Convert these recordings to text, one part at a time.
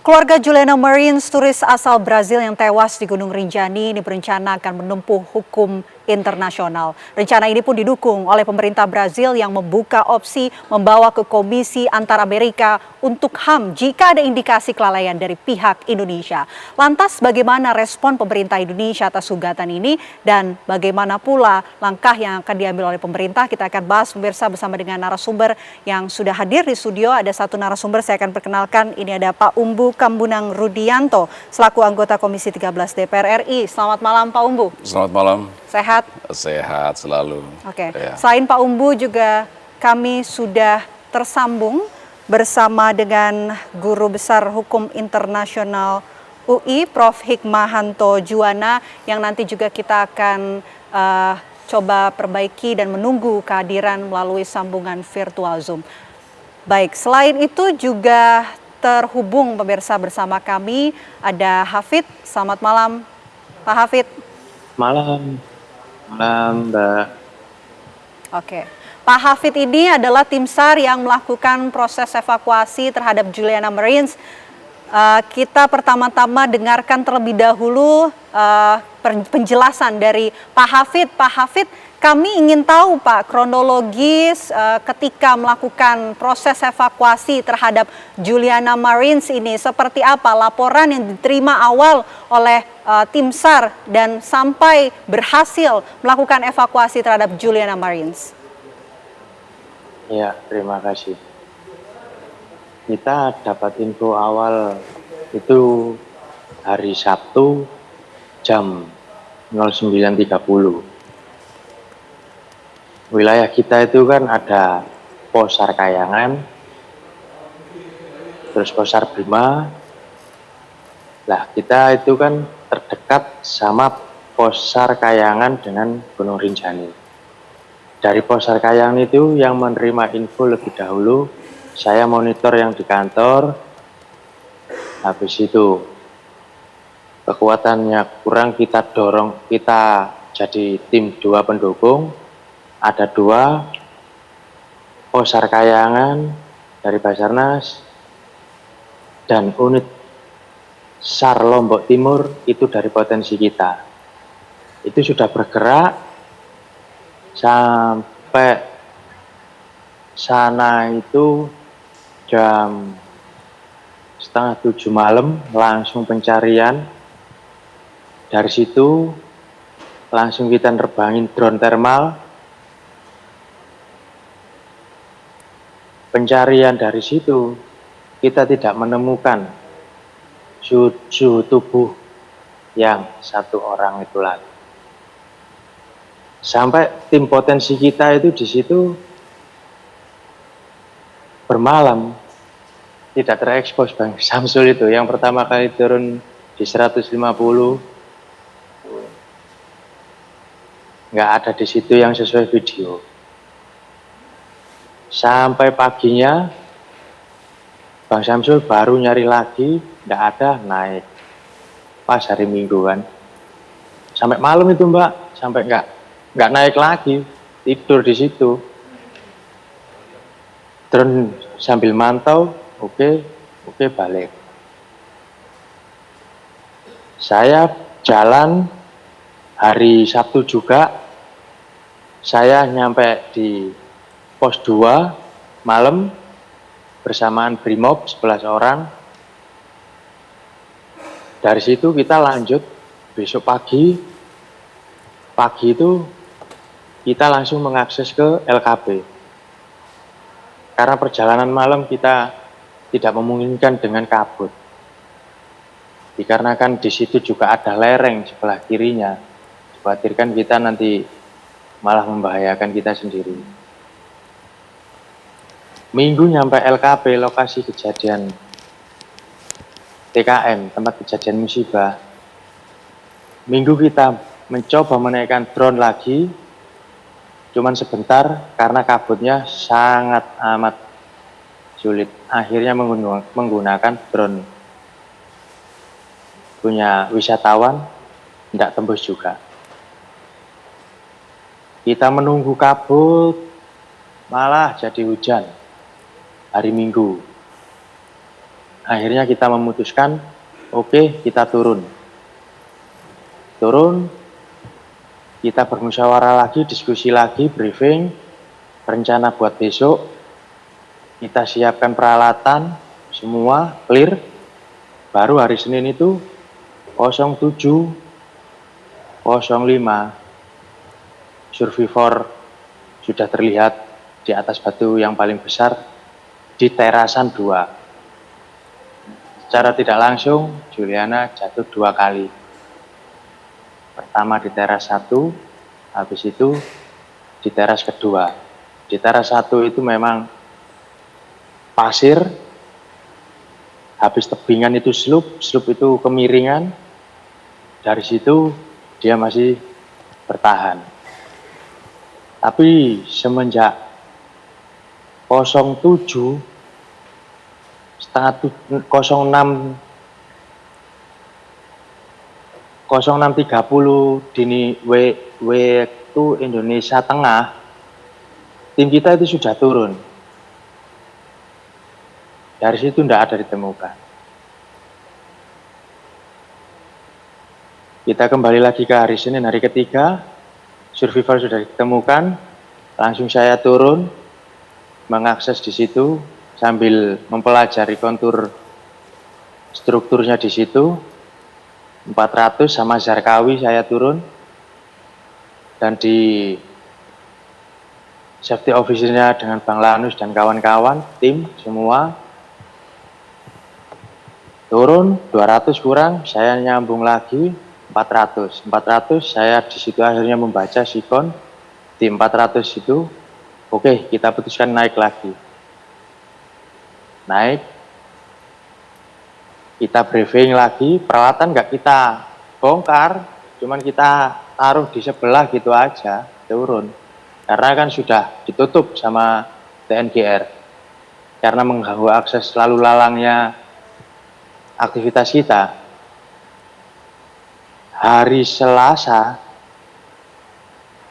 Keluarga Juliana Marins, turis asal Brazil yang tewas di Gunung Rinjani ini berencana akan menempuh hukum internasional. Rencana ini pun didukung oleh pemerintah Brazil yang membuka opsi membawa ke Komisi Antar Amerika untuk HAM jika ada indikasi kelalaian dari pihak Indonesia. Lantas bagaimana respon pemerintah Indonesia atas gugatan ini dan bagaimana pula langkah yang akan diambil oleh pemerintah? Kita akan bahas pemirsa bersama dengan narasumber yang sudah hadir di studio. Ada satu narasumber saya akan perkenalkan. Ini ada Pak Umbu Kambunang Rudianto selaku anggota Komisi 13 DPR RI. Selamat malam Pak Umbu. Selamat malam. Sehat? Sehat selalu. Oke. Ya. Selain Pak Umbu juga kami sudah tersambung bersama dengan Guru Besar Hukum Internasional UI Prof. Hikmahanto Juwana yang nanti juga kita akan coba perbaiki dan menunggu kehadiran melalui sambungan virtual Zoom. Baik, selain itu juga terhubung pemirsa bersama kami ada Hafid. Selamat malam Pak Hafid. Malam Mbak. Oke, Pak Hafid ini adalah tim SAR yang melakukan proses evakuasi terhadap Juliana Marins. Kita pertama-tama dengarkan terlebih dahulu penjelasan dari Pak Hafid. Pak Hafid, kami ingin tahu Pak kronologis ketika melakukan proses evakuasi terhadap Juliana Marins ini seperti apa, laporan yang diterima awal oleh tim SAR dan sampai berhasil melakukan evakuasi terhadap Juliana Marins. Ya, terima kasih. Kita dapat info awal itu hari Sabtu jam 09.30. Wilayah kita itu kan ada Posar Kayangan, terus Posar Bima. Lah kita itu kan terdekat sama Posar Kayangan dengan Gunung Rinjani. Dari Posar Kayangan itu yang menerima info lebih dahulu, saya monitor yang di kantor. Habis itu kekuatannya kurang, kita dorong, kita jadi tim 2 pendukung. Ada 2 Posar Kayangan dari Basarnas dan unit SAR Lombok Timur itu dari potensi kita. Itu sudah bergerak sampai sana itu jam setengah 7 malam, langsung pencarian. Dari situ langsung kita nerbangin drone thermal. Pencarian dari situ kita tidak menemukan suhu tubuh yang 1 orang itu lagi. Sampai tim potensi kita itu di situ bermalam, tidak terekspos Bang Samsul itu yang pertama kali turun di 150, nggak ada di situ yang sesuai video. Sampai paginya Bang Samsul baru nyari lagi, nggak ada, naik pas hari Minggu kan. Sampai malam itu Mbak, sampai nggak naik lagi, tidur di situ. Drone sambil mantau, oke balik. Saya jalan hari Sabtu juga, saya nyampe di pos 2 malam bersamaan Brimob 11 orang. Dari situ kita lanjut besok pagi itu kita langsung mengakses ke LKP. Karena perjalanan malam kita tidak memungkinkan dengan kabut. Dikarenakan di situ juga ada lereng sebelah kirinya. Dikhawatirkan kita nanti malah membahayakan kita sendiri. Minggu nyampe LKP, lokasi kejadian TKM, tempat kejadian musibah. Minggu kita mencoba menaikkan drone lagi, cuman sebentar karena kabutnya sangat amat sulit. Akhirnya menggunakan drone punya wisatawan, tidak tembus juga. Kita menunggu kabut, malah jadi hujan hari Minggu. Akhirnya kita memutuskan, oke, kita turun. Kita bermusyawarah lagi, diskusi lagi, briefing, rencana buat besok. Kita siapkan peralatan, semua clear. Baru hari Senin itu 07.05 survivor sudah terlihat di atas batu yang paling besar di terasan 2. Secara tidak langsung, Juliana jatuh 2 kali. Pertama di teras 1, habis itu di teras kedua. Di teras 1 itu memang pasir, habis tebingan itu slope itu kemiringan. Dari situ dia masih bertahan. Tapi semenjak 07 06 06.30 dini waktu Indonesia Tengah, tim kita itu sudah turun. Dari situ tidak ada ditemukan. Kita kembali lagi ke hari Senin, hari ketiga, survivor sudah ditemukan. Langsung saya turun, mengakses di situ sambil mempelajari kontur strukturnya di situ. 400 sama Zarkawi saya turun, dan di safety officernya dengan Bang Lanus dan kawan-kawan, tim semua turun. 200 kurang, saya nyambung lagi 400 saya di situ akhirnya membaca sikon di 400 itu. Oke, kita putuskan naik lagi. Naik, kita briefing lagi, peralatan nggak kita bongkar, cuman kita taruh di sebelah gitu aja, turun. Karena kan sudah ditutup sama TNGR, karena mengganggu akses lalu lalangnya aktivitas kita. Hari Selasa,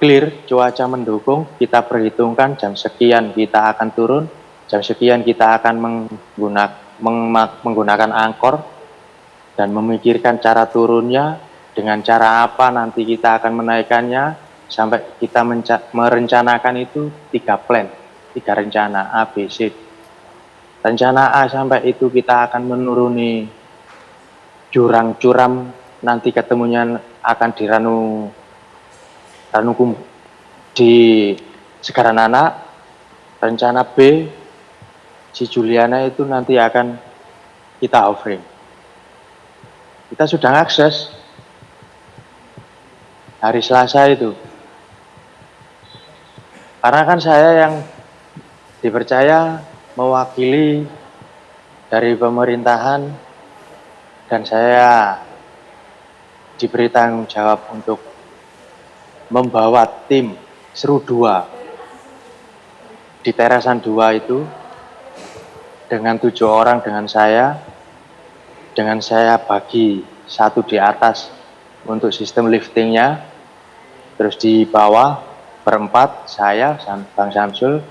clear, cuaca mendukung, kita perhitungkan jam sekian kita akan turun, jam sekian kita akan menggunakan angkor dan memikirkan cara turunnya, dengan cara apa nanti kita akan menaikkannya, sampai kita merencanakan itu 3 plan, 3 rencana A, B, C. Rencana A sampai itu kita akan menuruni jurang curam, nanti ketemunya akan di di Segaran Anak. Rencana B, si Juliana itu nanti akan kita offering. Kita sudah ngakses hari Selasa itu. Karena kan saya yang dipercaya mewakili dari pemerintahan, dan saya diberi tanggung jawab untuk membawa tim Seru 2 di terasan 2 itu dengan 7 orang dengan saya bagi 1 di atas untuk sistem liftingnya, terus di bawah berempat, saya, Bang Samsul,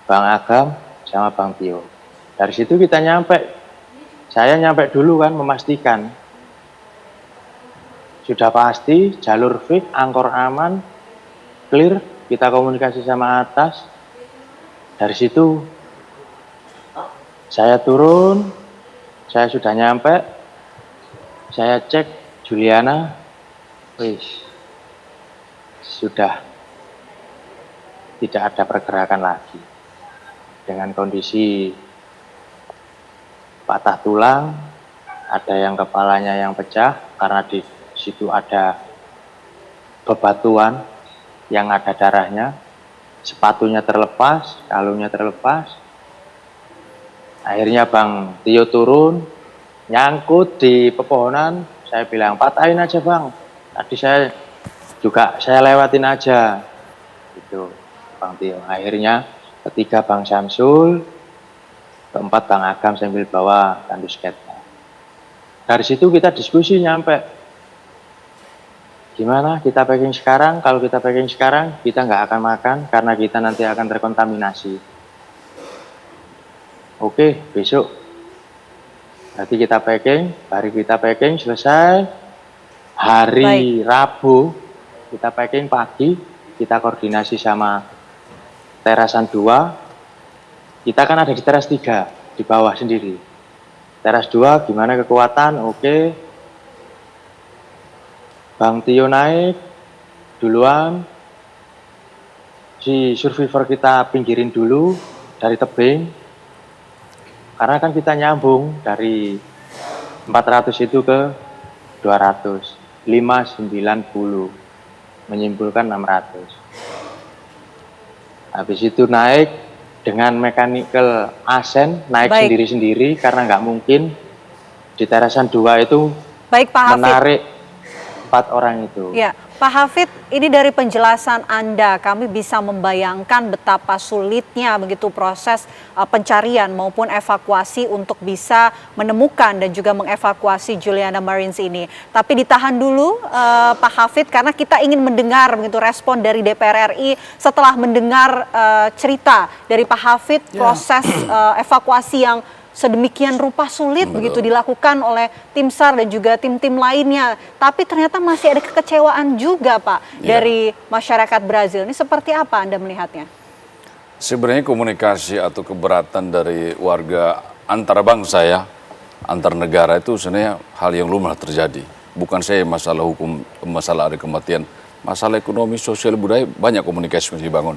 Bang Agam, sama Bang Tio. Dari situ kita saya nyampe dulu kan, memastikan sudah pasti jalur fix, angkor aman, clear, kita komunikasi sama atas. Dari situ saya turun, saya sudah nyampe, saya cek Juliana, sudah tidak ada pergerakan lagi, dengan kondisi patah tulang, ada yang kepalanya yang pecah karena di situ ada bebatuan yang ada darahnya, sepatunya terlepas, kalungnya terlepas. Akhirnya Bang Tio turun, nyangkut di pepohonan. Saya bilang, patahin aja Bang, tadi saya lewatin aja itu Bang Tio. Akhirnya ketiga Bang Samsul, keempat Bang Agam sambil bawa tandu sketnya. Dari situ kita diskusi nyampe, gimana kita packing sekarang? Kalau kita packing sekarang, kita nggak akan makan karena kita nanti akan terkontaminasi. Oke, besok Nanti kita packing selesai. Hari Rabu kita packing pagi, kita koordinasi sama terasan 2. Kita kan ada di teras 3 di bawah sendiri. Teras 2 gimana kekuatan? Oke. Bang Tio naik duluan. Si survivor kita pinggirin dulu dari tebing. Karena kan kita nyambung dari 400 itu ke 200. 590 menyimpulkan 600. Habis itu naik dengan mechanical ascent, naik sendiri-sendiri karena nggak mungkin di terasan 2 itu Pak Hafid, menarik 4 orang itu. Ya, Pak Hafid, ini dari penjelasan Anda kami bisa membayangkan betapa sulitnya begitu proses pencarian maupun evakuasi untuk bisa menemukan dan juga mengevakuasi Juliana Marines ini. Tapi ditahan dulu Pak Hafid, karena kita ingin mendengar begitu respon dari DPR RI setelah mendengar cerita dari Pak Hafid proses evakuasi yang sedemikian rupa sulit begitu dilakukan oleh tim SAR dan juga tim-tim lainnya. Tapi ternyata masih ada kekecewaan juga Pak dari masyarakat Brazil. Ini seperti apa Anda melihatnya? Sebenarnya komunikasi atau keberatan dari warga antara bangsa ya, antar negara itu sebenarnya hal yang lumrah terjadi. Bukan saya masalah hukum, masalah ada kematian, masalah ekonomi, sosial, budaya, banyak komunikasi yang dibangun.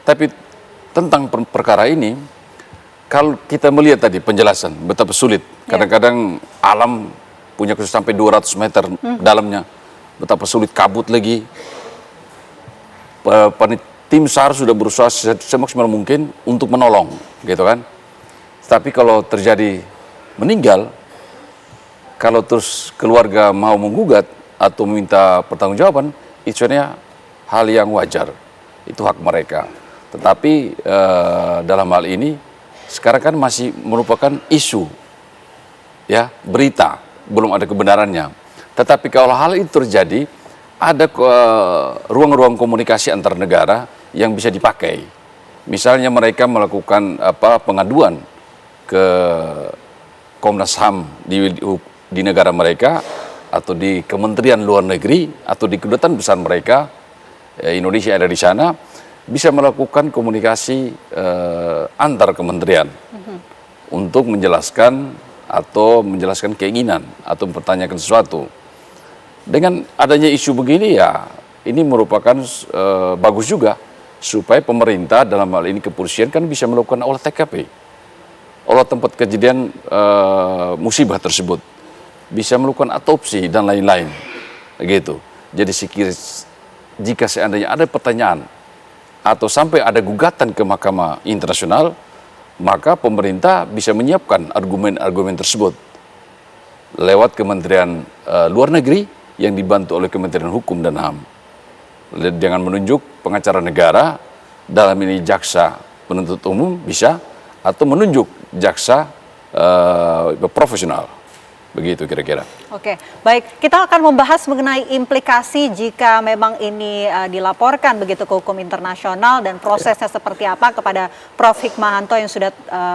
Tapi tentang perkara ini, kalau kita melihat tadi penjelasan betapa sulit, kadang-kadang alam punya kesulitan sampai 200 meter dalamnya, betapa sulit, kabut lagi. Tim SAR sudah berusaha semaksimal mungkin untuk menolong, gitu kan. Tapi kalau terjadi meninggal, kalau terus keluarga mau menggugat atau meminta pertanggungjawaban, itu sebenarnya hal yang wajar, itu hak mereka. Tetapi dalam hal ini sekarang kan masih merupakan isu, ya, berita, belum ada kebenarannya. Tetapi kalau hal itu terjadi, ada ruang-ruang komunikasi antar negara yang bisa dipakai. Misalnya mereka melakukan pengaduan ke Komnas HAM di negara mereka, atau di Kementerian Luar Negeri, atau di kedutaan besar mereka, Indonesia ada di sana, bisa melakukan komunikasi antar kementerian untuk menjelaskan keinginan atau mempertanyakan sesuatu. Dengan adanya isu begini ya, ini merupakan bagus juga supaya pemerintah dalam hal ini kepolisian kan bisa melakukan olah TKP, olah tempat kejadian musibah tersebut, bisa melakukan autopsi dan lain-lain, gitu. Jadi jika seandainya ada pertanyaan atau sampai ada gugatan ke Mahkamah Internasional, maka pemerintah bisa menyiapkan argumen-argumen tersebut lewat Kementerian Luar Negeri yang dibantu oleh Kementerian Hukum dan HAM. Dengan menunjuk pengacara negara, dalam ini jaksa penuntut umum bisa, atau menunjuk jaksa profesional. Begitu kira-kira. Oke, baik. Kita akan membahas mengenai implikasi jika memang ini dilaporkan begitu ke hukum internasional dan prosesnya seperti apa kepada Prof. Hikmahanto yang sudah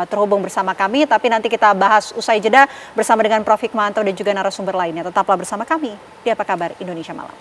terhubung bersama kami. Tapi nanti kita bahas usai jeda bersama dengan Prof. Hikmahanto dan juga narasumber lainnya. Tetaplah bersama kami di Apa Kabar Indonesia Malam.